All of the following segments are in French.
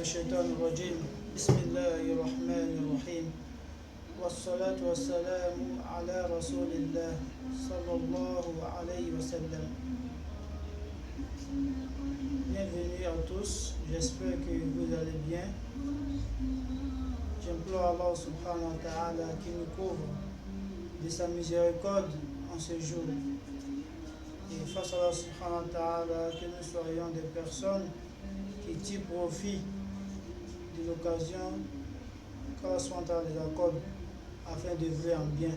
الشيطان الرجيم بسم الله الرحمن الرحيم والصلاة والسلام على رسول الله صلى الله عليه وسلم. Bienvenue à tous, j'espère que vous allez bien. J'implore Allah subhanahu wa ta'ala qui nous couvre de sa miséricorde en ce jour. Et face à Allah subhanahu wa ta'ala, que nous soyons des personnes qui tirent profit de l'occasion qu'Allah subhanahu wa ta'ala les accorde afin de vivre en bien.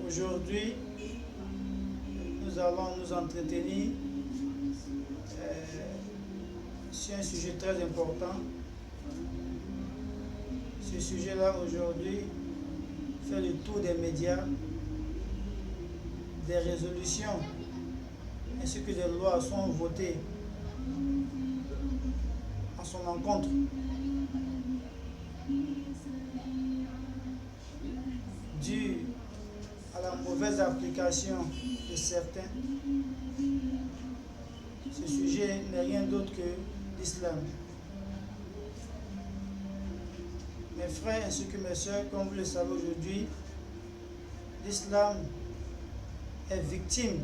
Aujourd'hui, nous allons nous entretenir sur un sujet très important. Ce sujet-là aujourd'hui fait le tour des médias, des résolutions ainsi que des lois sont votées en son encontre. Dû à la mauvaise application de certains, ce sujet n'est rien d'autre que l'islam. Mes frères ainsi que mes soeurs, comme vous le savez aujourd'hui, l'islam est victime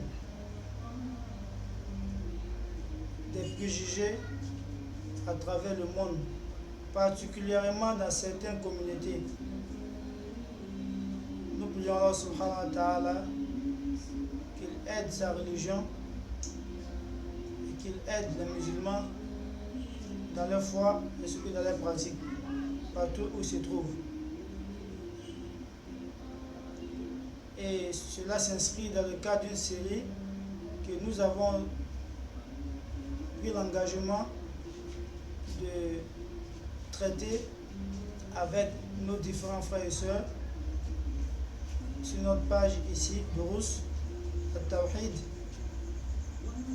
des préjugés à travers le monde, particulièrement dans certaines communautés. Nous prions Allah subhanahu wa ta'ala qu'il aide sa religion et qu'il aide les musulmans dans leur foi et surtout dans leur pratique, partout où ils se trouvent. Et cela s'inscrit dans le cadre d'une série que nous avons pris l'engagement de traiter avec nos différents frères et sœurs sur notre page ici, Durus Al-Tawhid,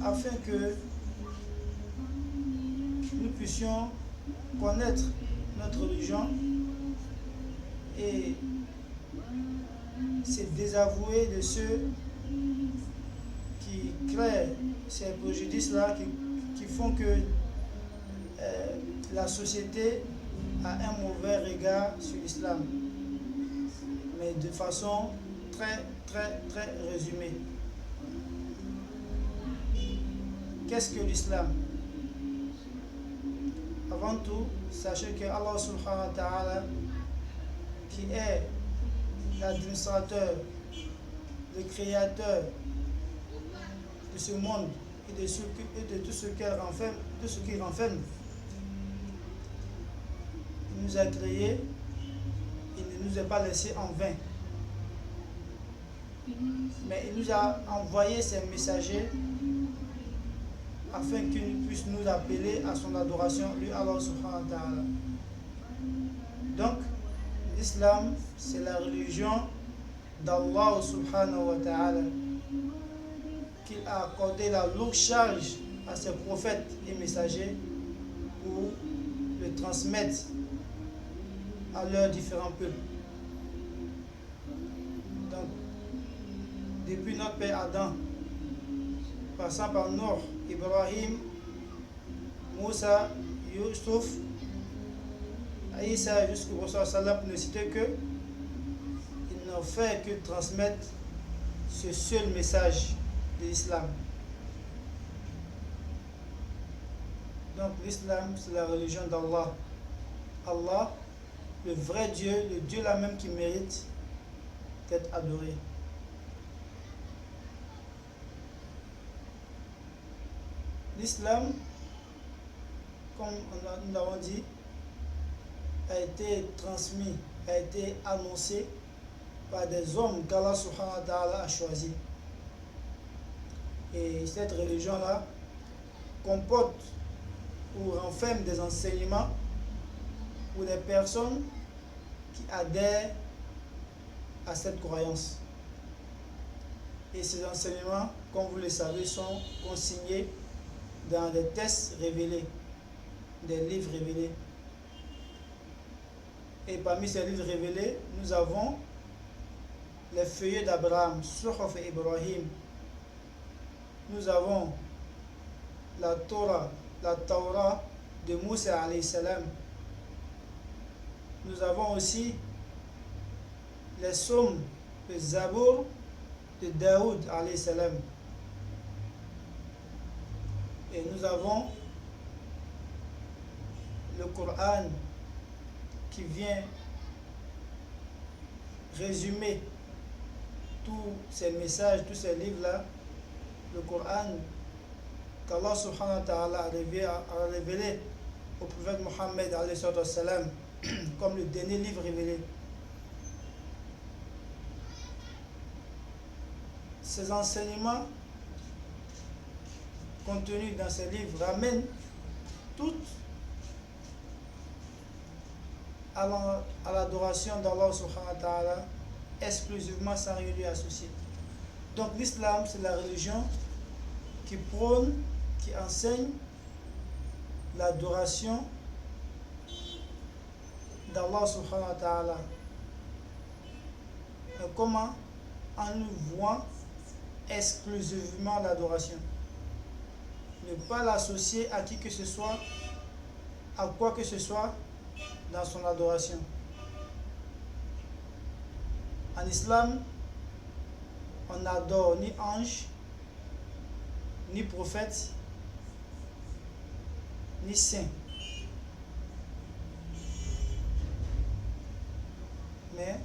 afin que nous puissions connaître notre religion et se désavouer de ceux qui créent ces préjudices-là qui font que la société a un mauvais regard sur l'islam, mais de façon très résumée. Qu'est-ce que l'islam? Avant tout, sachez que Allah subhanahu wa ta'ala, qui est l'administrateur, le créateur de ce monde et de tout ce qu'il renferme, il nous a créés, il ne nous a pas laissés en vain. Mais il nous a envoyé ses messagers afin qu'ils puissent nous appeler à son adoration, lui Allah subhanahu wa ta'ala. Donc, l'islam, c'est la religion d'Allah subhanahu wa ta'ala, qu'il a accordé la lourde charge à ses prophètes et messagers pour le transmettre à leurs différents peuples. Donc, depuis notre père Adam, passant par Nour, Ibrahim, Moussa, Yusuf, Aïssa jusqu'au Prophète sallam, pour ne citer que, ils n'ont fait que transmettre ce seul message de l'islam. Donc l'islam, c'est la religion d'Allah. Allah, le vrai Dieu, le Dieu là même qui mérite d'être adoré. L'islam, comme nous l'avons dit, a été transmis, a été annoncé par des hommes qu'Allah subhanahu wa ta'ala a choisis. Et cette religion-là comporte ou renferme des enseignements pour les personnes qui adhèrent à cette croyance. Et ces enseignements, comme vous le savez, sont consignés dans des textes révélés, des livres révélés. Et parmi ces livres révélés, nous avons les feuillets d'Abraham, Suhuf Ibrahim. Nous avons la Torah de Moussa alayhi salam. Nous avons aussi les psaumes de Zabour de Daoud alayhi salam. Et nous avons le Coran qui vient résumer tous ces messages, tous ces livres-là. Le Coran qu'Allah subhanahu wa ta'ala a révélé au prophète Mohammed alayhi salam comme le dernier livre révélé. Ces enseignements contenus dans ces livres ramènent toutes à l'adoration d'Allah subhanahu wa ta'ala exclusivement sans rien lui associer. Donc l'islam, c'est la religion qui prône, qui enseigne l'adoration d'Allah subhanahu wa ta'ala. Mais comment? En nous vouant exclusivement l'adoration. Ne pas l'associer à qui que ce soit, à quoi que ce soit dans son adoration. En islam, on n'adore ni ange, ni prophète, ni saint. Mais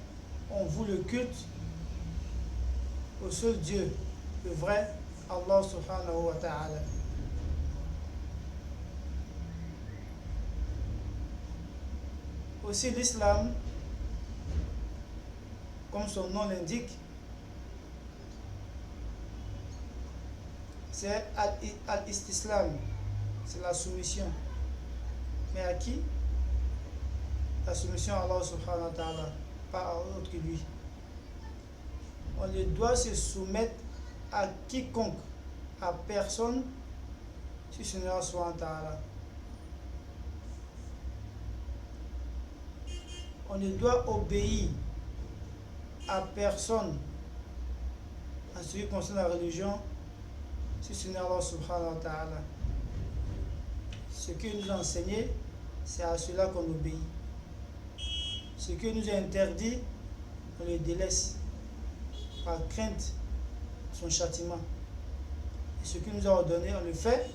on voue le culte au seul Dieu, le vrai Allah subhanahu wa ta'ala. Aussi l'islam, comme son nom l'indique, c'est al-istislam, c'est la soumission. Mais à qui? La soumission à Allah subhanahu wa ta'ala, pas à autre que lui. On ne doit se soumettre à quiconque, à personne, si ce n'est Allah subhanahu wa ta'ala. On ne doit obéir à personne en ce qui concerne la religion, si ce n'est Allah subhanahu wa ta'ala. Ce qu'il nous a enseigné, c'est à cela qu'on obéit. Ce qu'il nous a interdit, on le délaisse par crainte de son châtiment. Et ce qu'il nous a ordonné, on le fait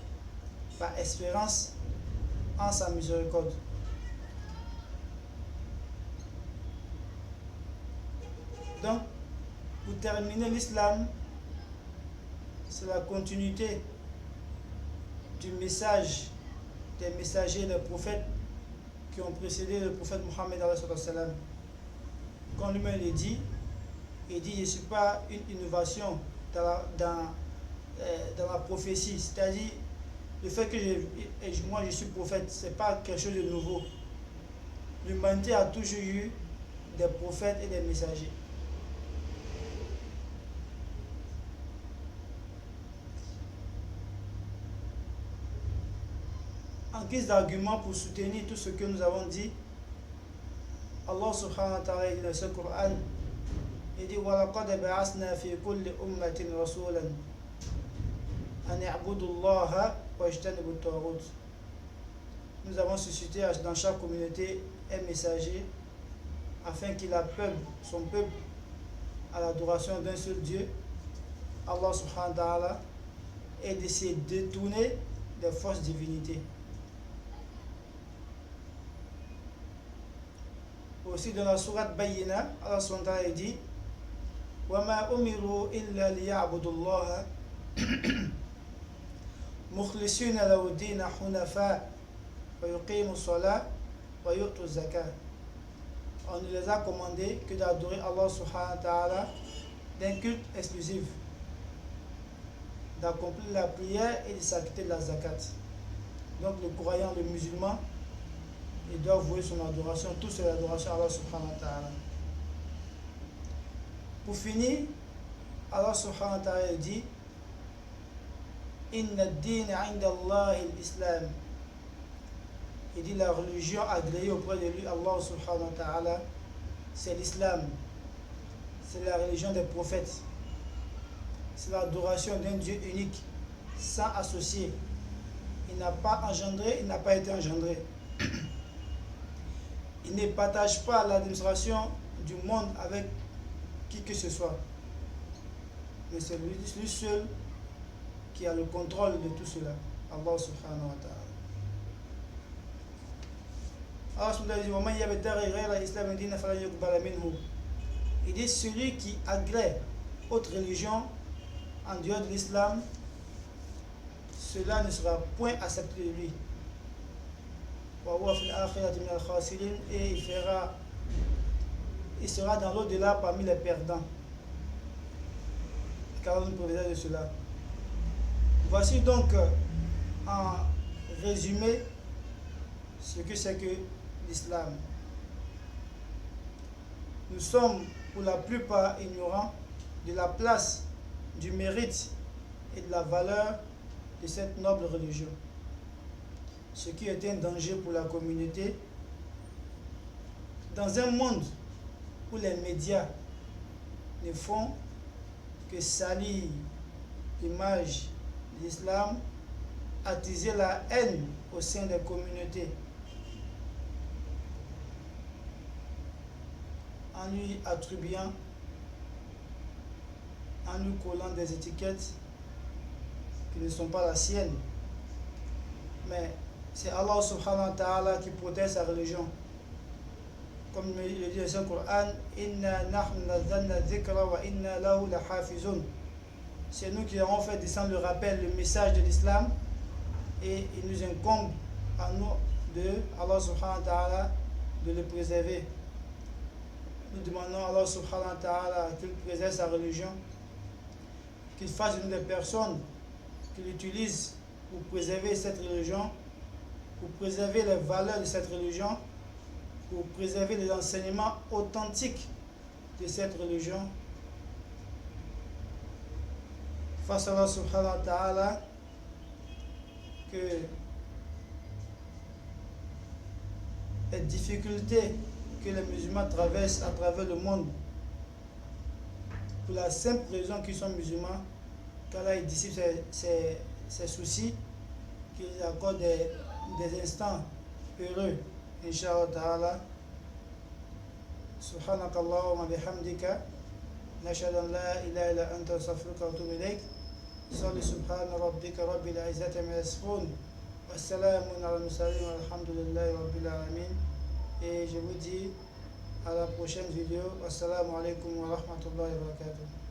par espérance en sa miséricorde. Donc, pour terminer, l'islam, c'est la continuité du message des messagers, des prophètes qui ont précédé le prophète Mohammed alayhi salam. Quand lui-même le dit, il dit, je ne suis pas une innovation dans la prophétie. C'est-à-dire, le fait que moi je suis prophète, ce n'est pas quelque chose de nouveau. L'humanité a toujours eu des prophètes et des messagers. En guise d'argument pour soutenir tout ce que nous avons dit, Allah subhanahu wa ta'ala dit dans ce Coran, il dit وَلَقَدْ بَعَثْنَا فِي كُلِّ أُمَّةٍ رَسُولًا أَنِ اعْبُدُوا اللَّهَ وَاجْتَنِبُوا الطَّاغُوتَ. Nous avons suscité dans chaque communauté un messager afin qu'il appelle son peuple à l'adoration d'un seul Dieu, Allah subhanahu wa ta'ala, et de se détourner des fausses divinités. Aussi dans la sourate Bayyina, Allah subhanahu wa ta'ala dit وَمَا أُمِرُوا إِلَّا لِيَعْبُدُوا اللَّهَ مُخْلِصِينَ لَهُ الدِّينَ حُنَفَاءَ وَيُقِيمُوا الصَّلَاةَ وَيُؤْتُوا الزَّكَاةَ. On ne les a commandé que d'adorer Allah subhanahu wa ta'ala d'un culte exclusif d'accomplir la prière et de s'acquitter de la zakat. Donc le croyant, le musulman, il doit vouer son adoration, tout c'est l'adoration à Allah subhanahu wa ta'ala. Pour finir, Allah subhanahu wa ta'ala dit Inna ad-din 'inda Allah al-Islam. Il dit la religion agréée auprès de lui, Allah subhanahu wa ta'ala, c'est l'islam. C'est la religion des prophètes. C'est l'adoration d'un Dieu unique, sans associé. Il n'a pas engendré, il n'a pas été engendré. Il ne partage pas l'administration du monde avec qui que ce soit. Mais c'est lui seul qui a le contrôle de tout cela. Allah subhanahu wa ta'ala. Allah subhanahu wa ta'ala dit il dit celui qui agrée autre religion en dehors de l'islam, cela ne sera point accepté de lui. Et il sera dans l'au-delà parmi les perdants. Car nous proviendra de cela. Voici donc en résumé ce que c'est que l'islam. Nous sommes pour la plupart ignorants de la place, du mérite et de la valeur de cette noble religion. Ce qui est un danger pour la communauté. Dans un monde où les médias ne font que salir l'image de l'islam, attiser la haine au sein des communautés, en lui attribuant, en lui collant des étiquettes qui ne sont pas la sienne. Mais c'est Allah subhanahu wa ta'ala qui protège sa religion. Comme le dit le Saint-Coran, Inna nahnu nazzalna dhikra wa inna lahu lahafizun. C'est nous qui avons fait descendre le rappel, le message de l'islam, et il nous incombe à nous de Allah subhanahu wa ta'ala de le préserver. Nous demandons à Allah subhanahu wa ta'ala qu'il préserve sa religion, qu'il fasse de nous des personnes qui l'utilisent pour préserver cette religion, pour préserver les valeurs de cette religion, pour préserver les enseignements authentiques de cette religion. Face à Allah subhanahu wa ta'ala, que les difficultés que les musulmans traversent à travers le monde, pour la simple raison qu'ils sont musulmans, qu'Allah il dissipe ses soucis, qu'il accorde des instants heureux, Inch'Allah ta'ala. Subhanakallahumma bihamdika, nashhadu an la ilaha illa anta astaghfiruka wa atubu ilayk. Salli subhana rabbika rabbil izzati amma yasifun. Wassalamun ala al-mursalin walhamdulillahi rabbil alamin. Et je vous dis à la prochaine vidéo. Assalamu alaikum wa rahmatullahi wa barakatuh.